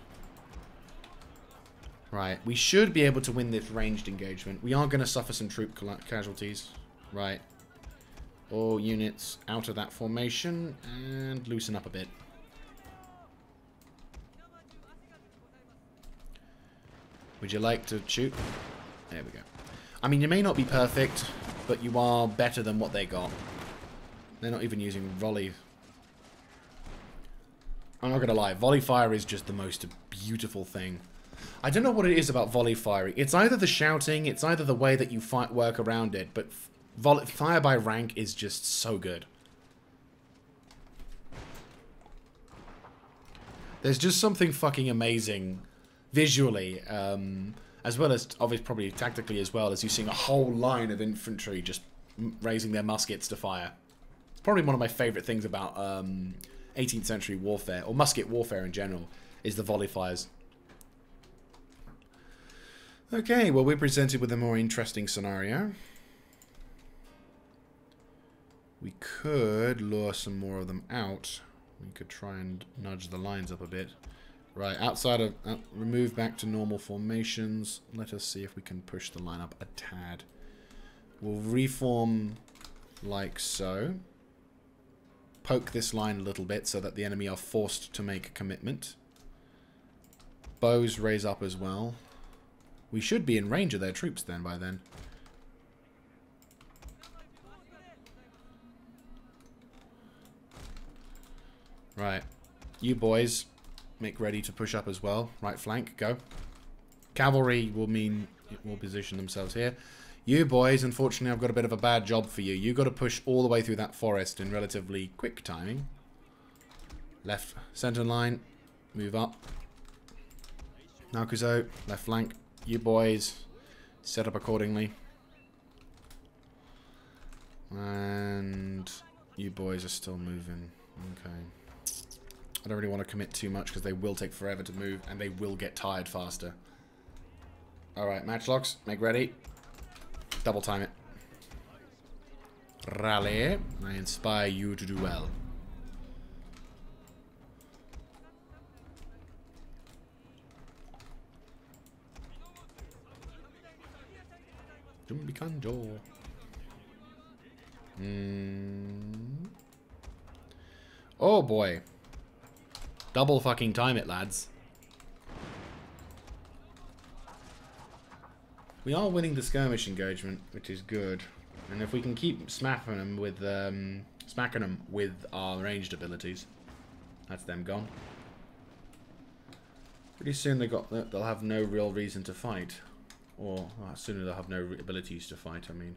[SPEAKER 1] Right, we should be able to win this ranged engagement. We are going to suffer some troop casualties. Right. All units out of that formation and loosen up a bit. Would you like to shoot? There we go. I mean, you may not be perfect, but you are better than what they got. They're not even using volley. I'm not going to lie. Volley fire is just the most beautiful thing. I don't know what it is about volley firing. It's either the shouting, it's either the way that you work around it, but fire by rank is just so good. There's just something fucking amazing visually, as well as obviously probably tactically as well, as you seeing a whole line of infantry just raising their muskets to fire. It's probably one of my favourite things about 18th century warfare, or musket warfare in general, is the volley fires. Okay, well, we're presented with a more interesting scenario. We could lure some more of them out. We could try and nudge the lines up a bit. Right, outside of... remove back to normal formations. Let us see if we can push the line up a tad. We'll reform like so. Poke this line a little bit so that the enemy are forced to make a commitment. Bows raise up as well. We should be in range of their troops then by then. Right. You boys, make ready to push up as well. Right flank, go. Cavalry will mean will position themselves here. You boys, unfortunately, I've got a bit of a bad job for you. You got to push all the way through that forest in relatively quick timing. Left center line, move up. Nakuzo, left flank. You boys, set up accordingly. And you boys are still moving. Okay. I don't really want to commit too much because they will take forever to move and they will get tired faster. Alright, matchlocks, make ready. Double time it. Rally. I inspire you to do well. Jumbi Kanjo. Oh boy. Double fucking time it, lads. We are winning the skirmish engagement, which is good. And if we can keep smacking them with our ranged abilities, that's them gone. Pretty soon they'll have no real reason to fight, or sooner they'll have no abilities to fight. I mean,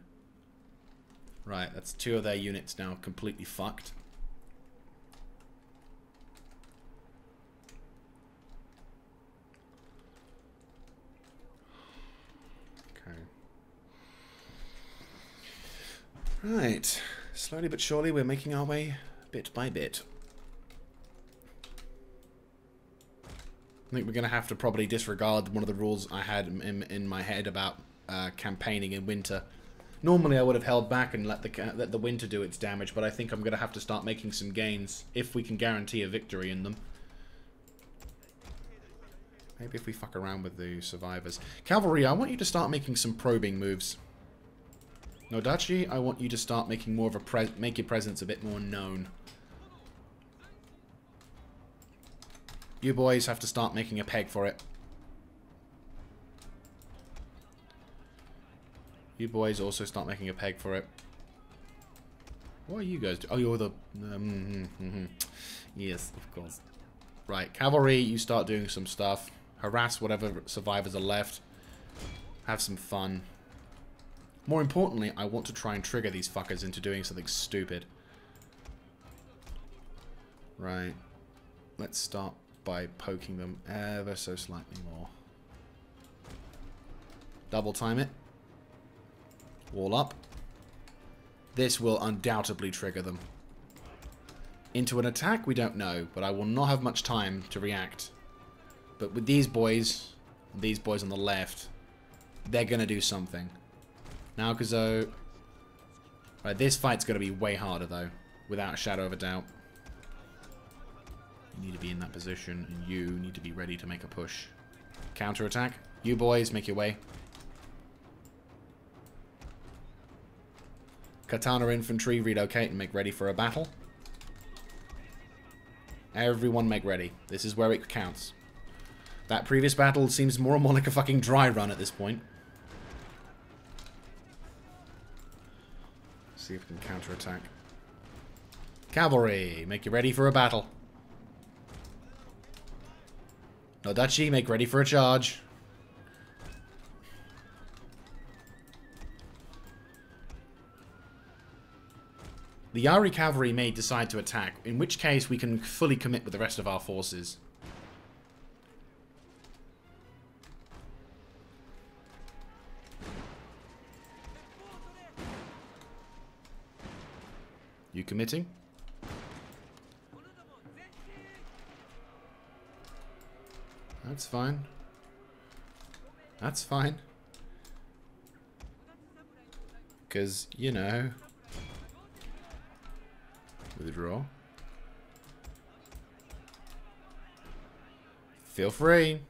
[SPEAKER 1] right? That's 2 of their units now completely fucked. Right, slowly but surely we're making our way bit by bit. I think we're going to have to probably disregard one of the rules I had in my head about campaigning in winter. Normally I would have held back and let the winter do its damage, but I think I'm going to have to start making some gains if we can guarantee a victory in them. Maybe if we fuck around with the survivors. Cavalry, I want you to start making some probing moves. Nodachi, I want you to start making more of a make your presence a bit more known. You boys have to start making a peg for it. You boys also start making a peg for it. What are you guys doing? Oh, you're the... Yes, of course. Right, cavalry, you start doing some stuff. Harass whatever survivors are left. Have some fun. More importantly, I want to try and trigger these fuckers into doing something stupid. Right. Let's start by poking them ever so slightly more. Double time it. Wall up. This will undoubtedly trigger them. Into an attack, we don't know, but I will not have much time to react. But with these boys on the left, they're going to do something. Now, Kazo... Right, this fight's going to be way harder, though. Without a shadow of a doubt. You need to be in that position, and you need to be ready to make a push. Counter-attack. You boys, make your way. Katana infantry, relocate and make ready for a battle. Everyone make ready. This is where it counts. That previous battle seems more and more like a fucking dry run at this point. See if we can counterattack. Cavalry, make you ready for a battle. Nodachi, make ready for a charge. The Yari cavalry may decide to attack, in which case we can fully commit with the rest of our forces. You committing? That's fine. That's fine. Because, you know... Withdraw. Feel free.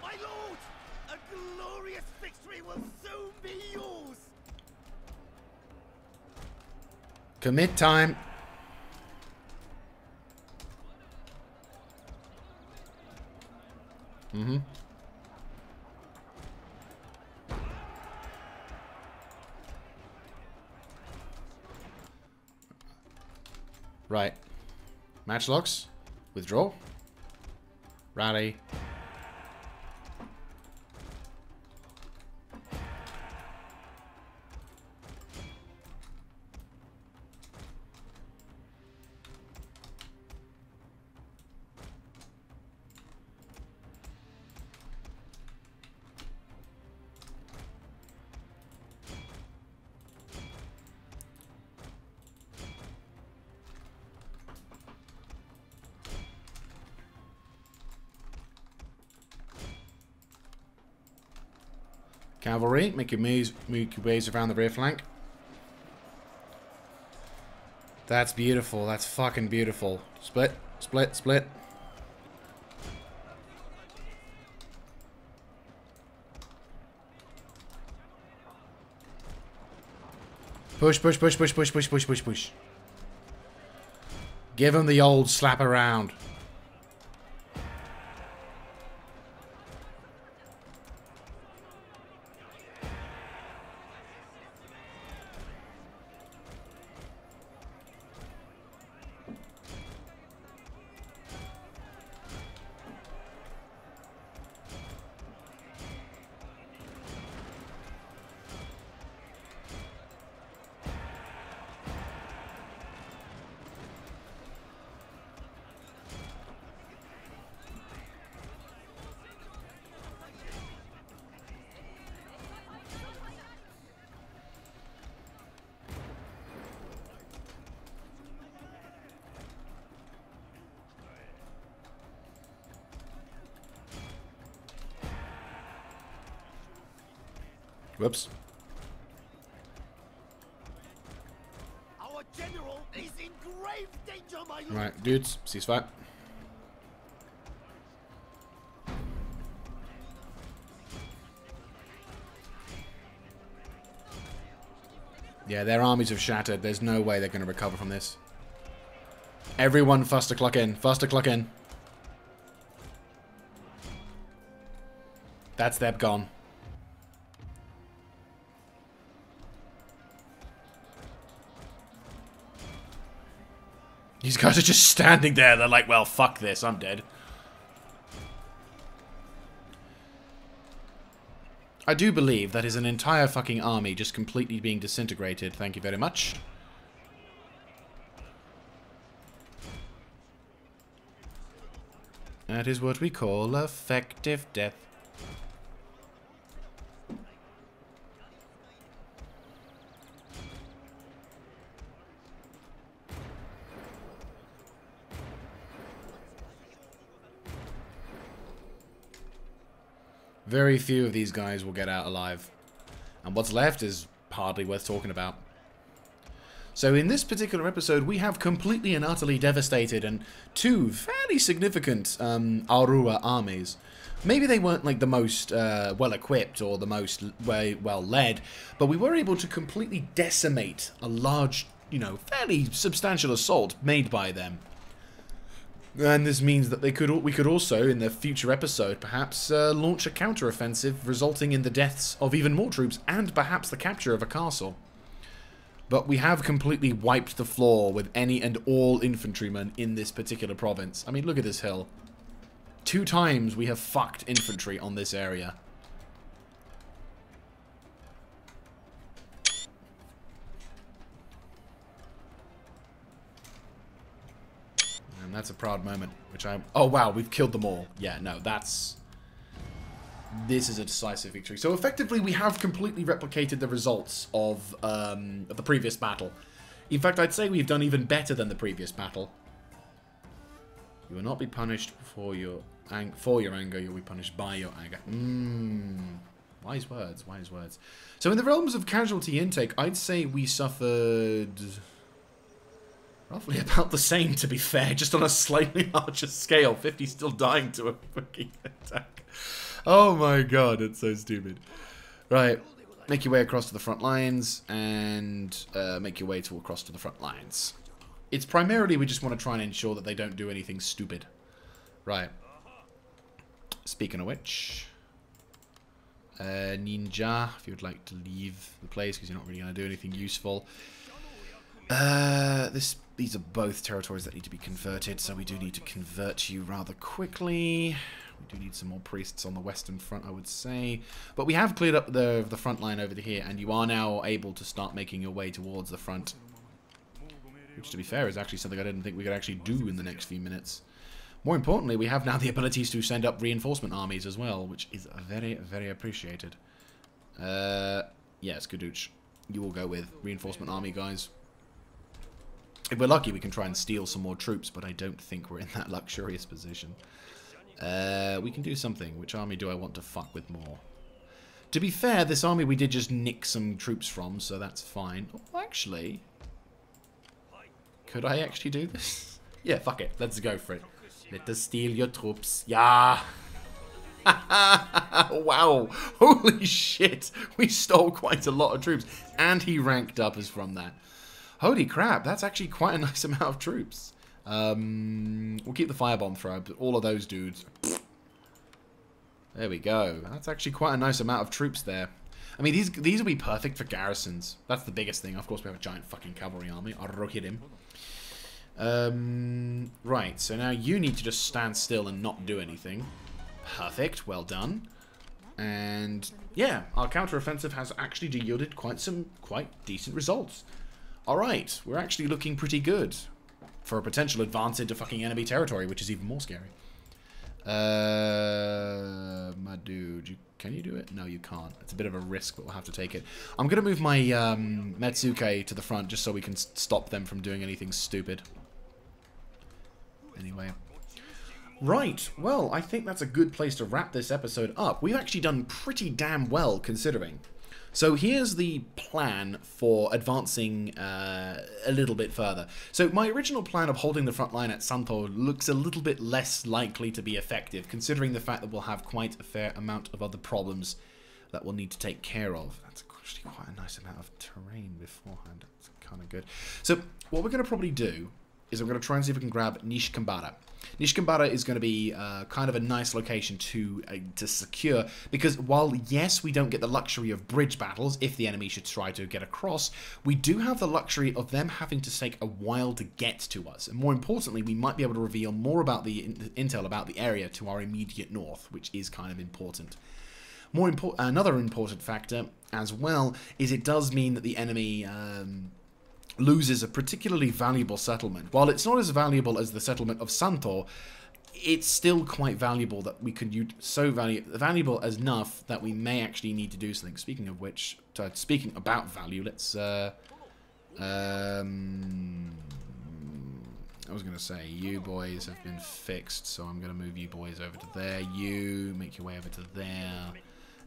[SPEAKER 2] My lord, a glorious victory will soon be yours.
[SPEAKER 1] Commit time. Mm-hmm. Right. Matchlocks. Withdraw. Rally. Cavalry, make your ways around the rear flank. That's beautiful. That's fucking beautiful. Split, split, split. Push, push, push, push, push, push, push, push, push. Give him the old slap around. Whoops.
[SPEAKER 2] Our general is in grave danger, my lord.
[SPEAKER 1] Right, dudes, ceasefire. Yeah, their armies have shattered. There's no way they're going to recover from this. Everyone faster clock in. Faster clock in. That's them gone. These guys are just standing there. They're like, well, fuck this. I'm dead. I do believe that is an entire fucking army just completely being disintegrated. Thank you very much. That is what we call effective death. Very few of these guys will get out alive. And what's left is hardly worth talking about. So in this particular episode, we have completely and utterly devastated and two fairly significant Arua armies. Maybe they weren't like the most well-equipped or the most well-led, but we were able to completely decimate a large, you know, fairly substantial assault made by them. And this means that we could also, in the future episode, perhaps launch a counter-offensive, resulting in the deaths of even more troops, and perhaps the capture of a castle. But we have completely wiped the floor with any and all infantrymen in this particular province. I mean, look at this hill. 2 times we have fucked infantry on this area. And that's a proud moment, which I... Oh, wow, we've killed them all. Yeah, no, that's... This is a decisive victory. So effectively, we have completely replicated the results of the previous battle. In fact, I'd say we've done even better than the previous battle. You will not be punished for your anger. You'll be punished by your anger. Wise words, wise words. So in the realms of casualty intake, I'd say we suffered... roughly about the same, to be fair, just on a slightly larger scale. 50 still dying to a fucking attack. Oh my god, it's so stupid. Right, make your way across to the front lines, and make your way across to the front lines. It's primarily we just want to try and ensure that they don't do anything stupid. Right. Speaking of which... Ninja, if you would like to leave the place, because you're not really going to do anything useful. These are both territories that need to be converted, so we do need to convert you rather quickly. We do need some more priests on the western front, I would say. But we have cleared up the front line over here, and you are now able to start making your way towards the front. Which, to be fair, is actually something I didn't think we could actually do in the next few minutes. More importantly, we have now the abilities to send up reinforcement armies as well, which is very, very appreciated. Yes, Gadooch. You will go with reinforcement army, guys. If we're lucky, we can try and steal some more troops, but I don't think we're in that luxurious position. We can do something. Which army do I want to fuck with more? To be fair, this army we did just nick some troops from, so that's fine. Oh, actually... Could I actually do this? Yeah, fuck it. Let's go for it. Let us steal your troops. Yeah. Wow. Holy shit. We stole quite a lot of troops. And he ranked up as from that. Holy crap. That's actually quite a nice amount of troops. We'll keep the firebomb throw, but all of those dudes. There we go. That's actually quite a nice amount of troops there. I mean, these will be perfect for garrisons. That's the biggest thing. Of course, we have a giant fucking cavalry army. I'll hit him. Right, so now you need to just stand still and not do anything. Perfect, well done. And yeah, our counteroffensive has actually yielded quite decent results. Alright, we're actually looking pretty good for a potential advance into fucking enemy territory, which is even more scary. My dude, can you do it? No, you can't. It's a bit of a risk, but we'll have to take it. I'm going to move my Metsuke to the front just so we can stop them from doing anything stupid. Anyway. Right, well, I think that's a good place to wrap this episode up. We've actually done pretty damn well, considering. So here's the plan for advancing a little bit further. So my original plan of holding the front line at Santo looks a little bit less likely to be effective, considering the fact that we'll have quite a fair amount of other problems that we'll need to take care of. That's actually quite a nice amount of terrain beforehand. That's kind of good. So what we're going to probably do is I'm going to try and see if we can grab Nishikambara. Nishikambara is going to be kind of a nice location to secure, because while, yes, we don't get the luxury of bridge battles if the enemy should try to get across, we do have the luxury of them having to take a while to get to us. And more importantly, we might be able to reveal more about the intel about the area to our immediate north, which is kind of important. Another important factor as well is it does mean that the enemy... loses a particularly valuable settlement. While it's not as valuable as the settlement of Santo, it's still quite valuable that we could use, valuable enough that we may actually need to do something. Speaking of which, speaking about value, let's I was gonna say you boys have been fixed, so I'm gonna move you boys over to there. You make your way over to there.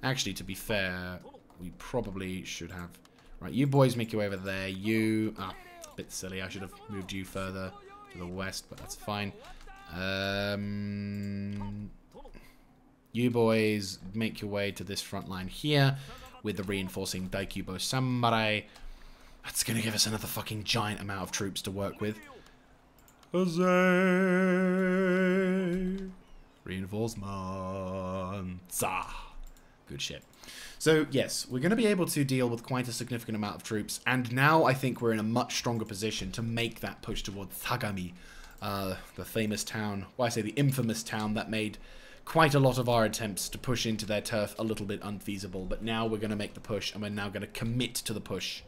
[SPEAKER 1] Actually, to be fair, we probably should have. Right, you boys make your way over there. You... Ah, a bit silly. I should have moved you further to the west, but that's fine. You boys make your way to this front line here with the reinforcing Daikubo Samurai. That's going to give us another fucking giant amount of troops to work with. Huzzah! Reinforcements. Ah, good shit. So, yes, we're going to be able to deal with quite a significant amount of troops, and now I think we're in a much stronger position to make that push towards Sagami, the famous town, well, I say the infamous town that made quite a lot of our attempts to push into their turf a little bit unfeasible, but now we're going to make the push, and we're now going to commit to the push.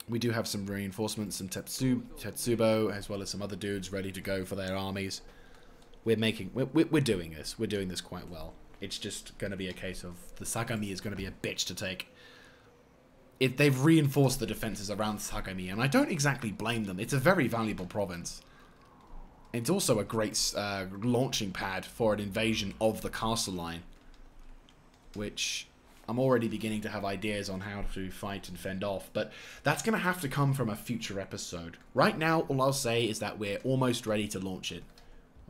[SPEAKER 1] We do have some reinforcements, some Tetsubo, as well as some other dudes ready to go for their armies. We're doing this. We're doing this quite well. It's just going to be a case of the Sagami is going to be a bitch to take. They've reinforced the defenses around Sagami, and I don't exactly blame them. It's a very valuable province. It's also a great launching pad for an invasion of the castle line, which I'm already beginning to have ideas on how to fight and fend off, but that's going to have to come from a future episode. Right now, all I'll say is that we're almost ready to launch it.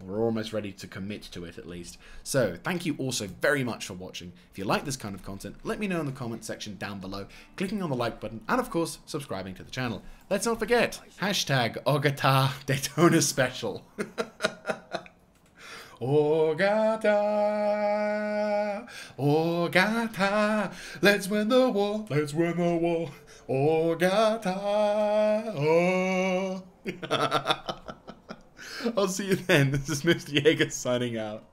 [SPEAKER 1] We're almost ready to commit to it, at least. So, thank you also very much for watching. If you like this kind of content, let me know in the comment section down below, clicking on the like button, and of course, subscribing to the channel. Let's not forget, hashtag Ogata Daytona Special. Ogata, Ogata, let's win the war, let's win the war. Ogata. Oh. I'll see you then. This is Mr. Jaeger signing out.